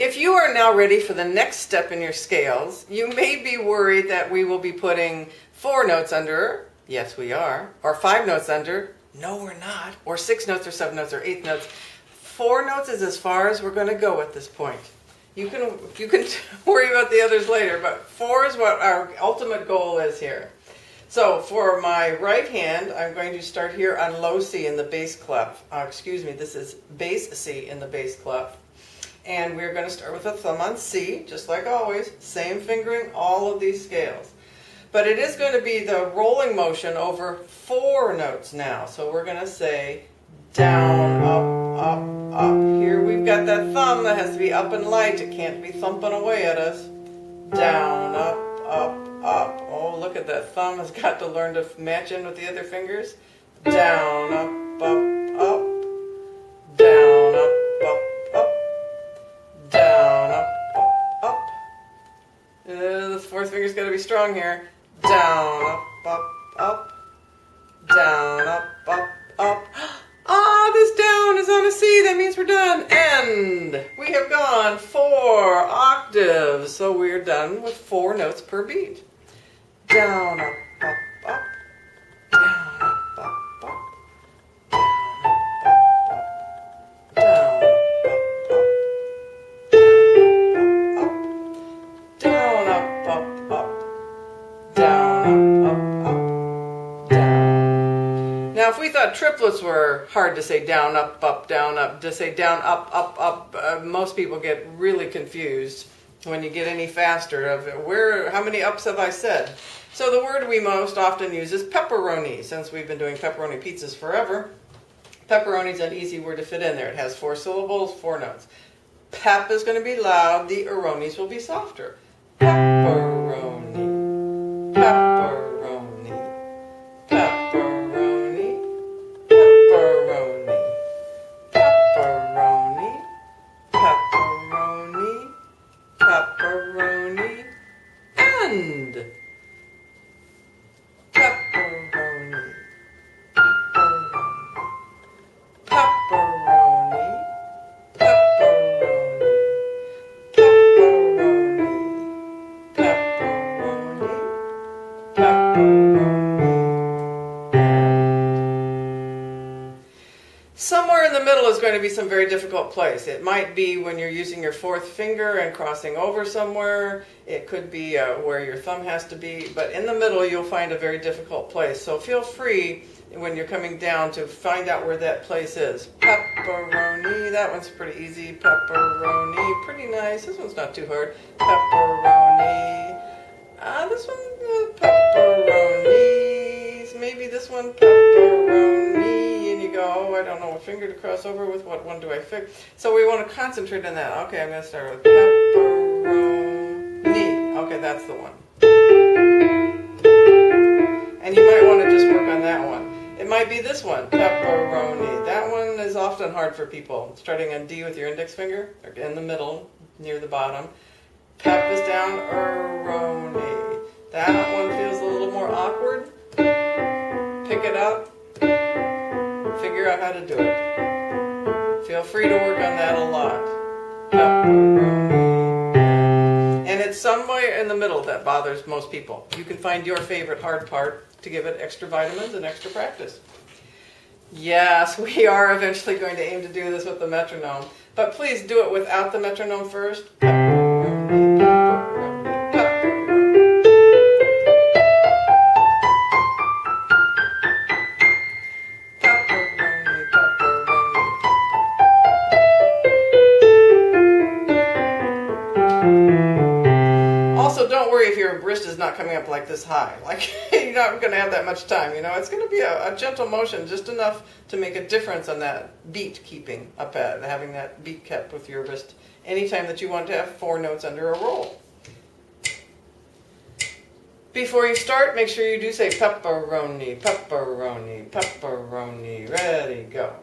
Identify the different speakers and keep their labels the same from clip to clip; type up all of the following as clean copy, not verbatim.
Speaker 1: If you are now ready for the next step in your scales, you may be worried that we will be putting 4 notes under. Yes, we are. Or 5 notes under. No, we're not. Or 6 notes or 7 notes or 8 notes. 4 notes is as far as we're going to go at this point. You can worry about the others later, but 4 is what our ultimate goal is here. So for my right hand, I'm going to start here on low C in the bass clef. This is bass C in the bass clef. And we're going to start with a thumb on C, just like always. Same fingering, all of these scales. But it is going to be the rolling motion over 4 notes now. So we're going to say down, up, up, up. Here we've got that thumb that has to be up and light. It can't be thumping away at us. Down, up, up, up. Oh, look at that thumb has got to learn to match in with the other fingers. Down, up, up, up. Down, up, up, up. Down, up, up, up. The 4th finger's got to be strong here. Down, up, up, up. Down, up, up, up. Ah, this down is on a C. That means we're done. And we have gone 4 octaves. So we're done with 4 notes per beat. Down, up, up, up. Down, up, up, up. Down, up, up, up. Down, up, up, up. Down. Now, if we thought triplets were hard to say down, up, down, up, to say down, up, up, most people get really confused when you get any faster of how many ups have I said? So the word we most often use is pepperoni. Since we've been doing pepperoni pizzas forever, pepperoni is an easy word to fit in there. It has 4 syllables, 4 notes. Pep is going to be loud, the aronis will be softer. Pepperoni, pepperoni, pepperoni, pepperoni, pepperoni, pepperoni, pepperoni, and pepperoni, pepperoni, pepperoni, pepperoni, pepperoni, pepperoni, pepperoni. Somewhere in the middle is going to be some very difficult place. It might be when you're using your 4th finger and crossing over somewhere. It could be where your thumb has to be. But in the middle, you'll find a very difficult place. So feel free when you're coming down to find out where that place is. Pepperoni, that one's pretty easy. Pepperoni, pretty nice. This one's not too hard. Pepperoni. This one, pepperonis. Maybe this one, pepperoni. And you go, oh, I don't know what finger to cross over with. What one do I fix? So we want to concentrate on that. Okay, I'm going to start with pepperoni. Okay, that's the one. And you might want to just work on that one. It might be this one, pepperoni. That one is often hard for people. Starting on D with your index finger, or in the middle, near the bottom. Pep is down, eroni. That one feels a little more awkward. Pick it up. Figure out how to do it. Feel free to work on that a lot. Pepperoni. And it's somewhere in the middle that bothers most people. You can find your favorite hard part to give it extra vitamins and extra practice. Yes, we are eventually going to aim to do this with the metronome. But please do it without the metronome first. Pepperoni, pepperoni, pepperoni. Pepperoni, pepperoni. Also, don't worry if your wrist is not coming up like this high. Like, you're not going to have that much time, you know. It's going to be a gentle motion, just enough to make a difference on that beat keeping up at, having that beat kept with your wrist anytime that you want to have 4 notes under a roll. Before you start, make sure you do say pepperoni, pepperoni, pepperoni. Ready, go.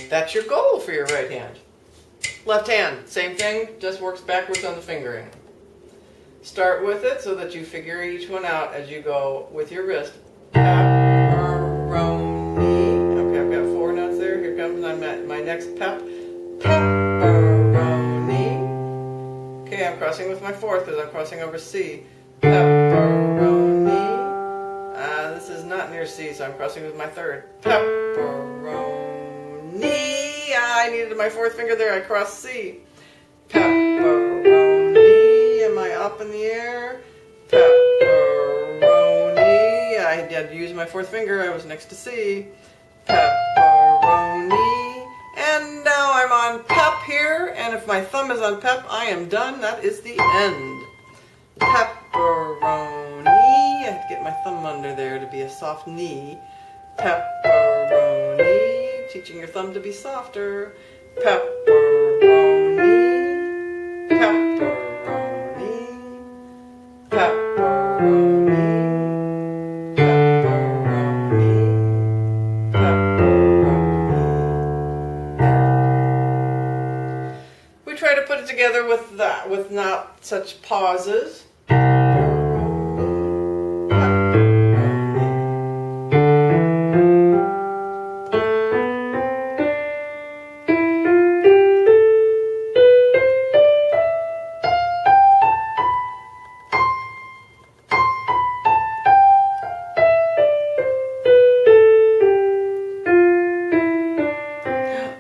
Speaker 1: That's your goal, for your right hand. Left hand, same thing, just works backwards on the fingering. Start with it so that you figure each one out as you go with your wrist. Pepperoni. Okay, I've got 4 notes there. Here comes my next pep. Pepperoni. Okay, I'm crossing with my 4th because I'm crossing over C. Pepperoni. This is not near C, so I'm crossing with my 3rd. Pepperoni. I needed my 4th finger there. I crossed C. Pepperoni. Am I up in the air? Pepperoni. I had to use my 4th finger. I was next to C. Pepperoni. And now I'm on pep here. And if my thumb is on pep, I am done. That is the end. Pepperoni. I have to get my thumb under there to be a soft knee. Pepperoni. Teaching your thumb to be softer. Pepperoni. Pepperoni. Pepperoni. Pepperoni. Pepperoni. We try to put it together with that, with not such pauses.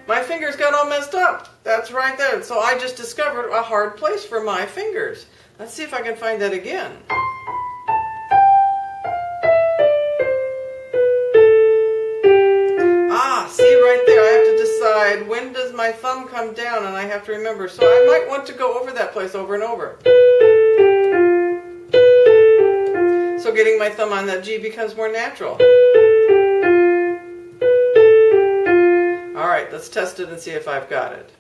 Speaker 1: My fingers got all messed up. That's right there. So I just discovered a hard place for my fingers. Let's see if I can find that again. See right there, I have to decide when does my thumb come down, and I have to remember. So I might want to go over that place over and over. So getting my thumb on that G becomes more natural. All right, let's test it and see if I've got it.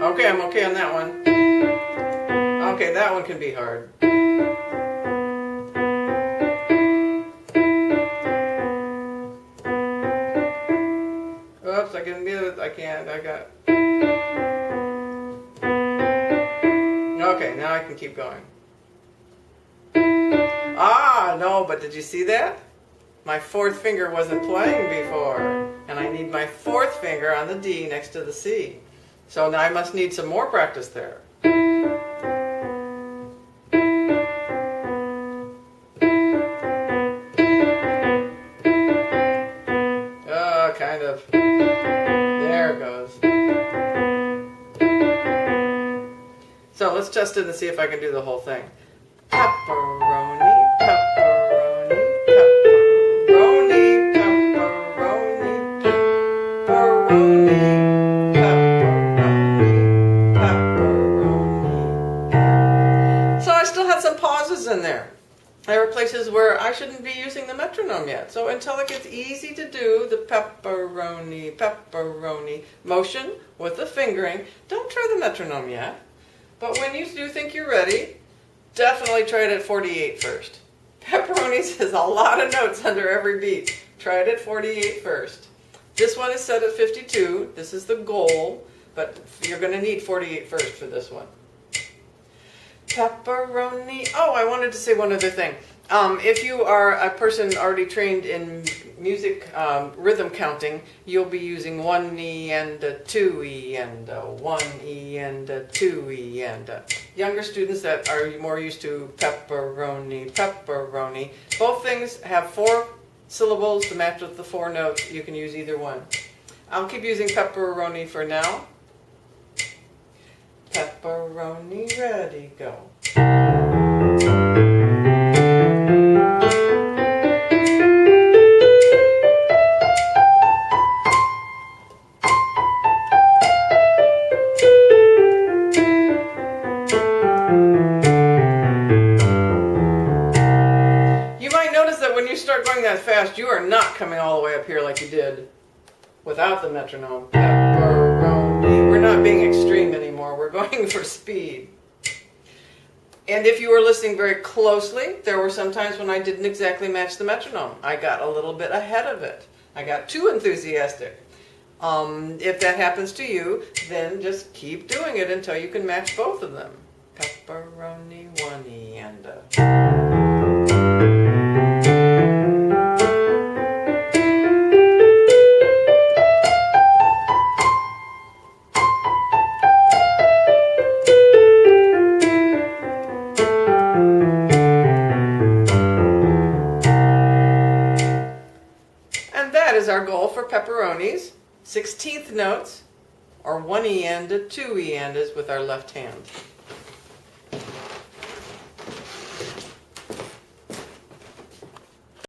Speaker 1: Okay, I'm okay on that one. Okay, that one can be hard. Oops, I can get it. I can't. I got. Okay, now I can keep going. No, but did you see that? My 4th finger wasn't playing before, and I need my 4th finger on the D next to the C. So now I must need some more practice there. Kind of. There it goes. So let's test it and see if I can do the whole thing. Pepperoni, pepperoni, pepperoni, pepperoni, pepperoni, pepperoni, pepperoni. So I still had some pauses in there. There were places where I shouldn't be using the metronome yet. So until it gets easy to do the pepperoni, pepperoni motion with the fingering, don't try the metronome yet. But when you do think you're ready, definitely try it at 48 first. Pepperonis has a lot of notes under every beat. Try it at 48 first. This one is set at 52. This is the goal, but you're going to need 48 first for this one. Pepperoni. Oh, I wanted to say one other thing. If you are a person already trained in music rhythm counting, you'll be using 1E and a 2E and a 1E and a 2E. And younger students that are more used to pepperoni, pepperoni. Both things have 4 syllables to match with the 4 notes. You can use either one. I'll keep using pepperoni for now. Pepperoni, ready, go. You might notice that when you start going that fast, you are not coming all the way up here like you did without the metronome. Pepperoni. We're not being extreme anymore. We're going for speed. And if you were listening very closely, there were some times when I didn't exactly match the metronome. I got a little bit ahead of it. I got too enthusiastic. If that happens to you, then just keep doing it until you can match both of them. Pepperoni, one-y, and And that is our goal for pepperonis. 16th notes, or one-y and two-y andas with our left hand.